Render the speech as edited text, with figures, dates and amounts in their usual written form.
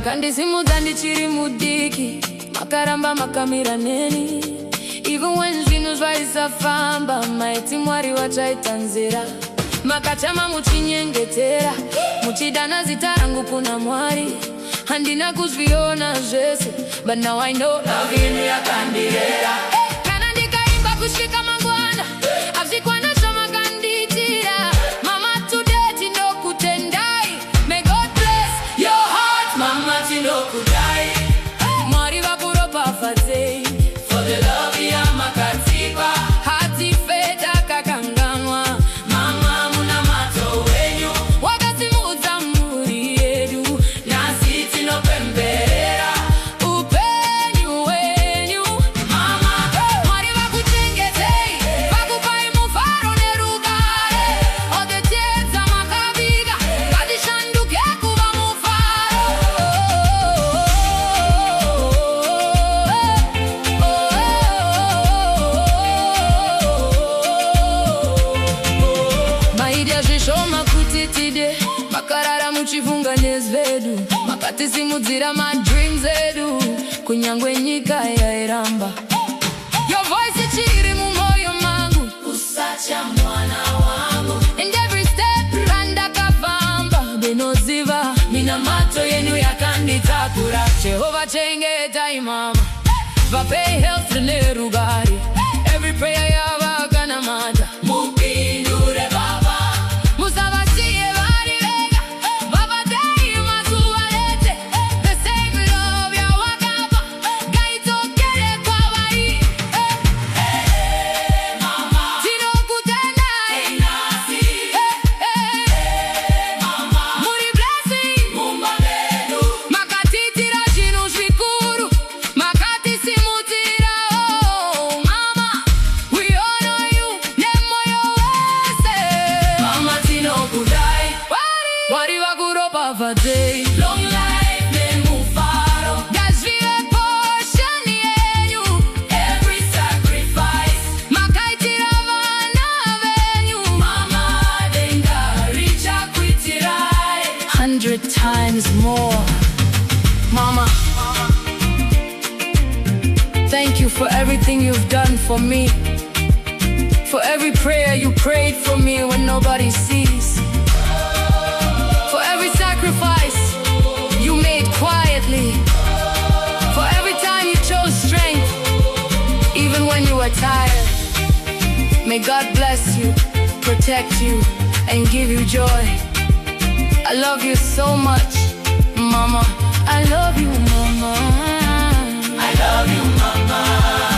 Makandisimudza ndichiri mudiki, makaramba makamira neni. Even when zvinhu zvaisafamba, maiti Mwari vachaita nzira. Makachama muchinyengetera, muchidana zita rangu kuna Mwari. Handina kuzviona zvese, but now I know love yenyu yakandirera. Kana ndikaimba kusvika mangwana, azvikwana zvamakandiitira. Mama today tinokutendai. May God bless your heart, mama tinokudai. Mwari vakuropafadzei for the love yamakatipa. Hatifeta kakanganwa, mama muna mato wenyu. Wakasimudza mhuri yedu, nasi tinopemberera upenyu wenyu. Mama, Mwari vakuchengetei, vakupai mufaro nerugare. All the tears amakaviga, ngatishanduke kuva mufaro. Maidya zvishoma kuti tide, makarara muchivunga nezvedu. Makatisimudzira madreams edu, kunyangwe nyika yairamba. Your voice ichiri mumoyo mangu, usacha mwana wangu. And every step randakafamba, benoziva mina mato yenyu yakanditakura. Jehovah chengetai mama, vapei health nerugare. Every prayer yavakanamata, mupindure baba. Musavasiye vari vega, vavatei mazuva ete. The same love yawakapa, ngaitokere kwavari. Mama, tinokutendai. Mama, muri blessing, makatitira zvinhu zvikuru, makatisimudzira. Oh mama, we honor you nemoyo wese. Mama tinokudai, Mwari vakuropafadzei. Long life nemufaro, ngazvive portion yenyu. Every sacrifice makaitira vana venyu. Mama denga richakuitirai 100 times more. Mama, thank you for everything you've done for me. For every prayer you prayed for me when nobody sees. For every sacrifice you made quietly. For every time you chose strength, even when you were tired. May God bless you, protect you, and give you joy. I love you so much, Mama. I love you, Mama. I love you, Mama.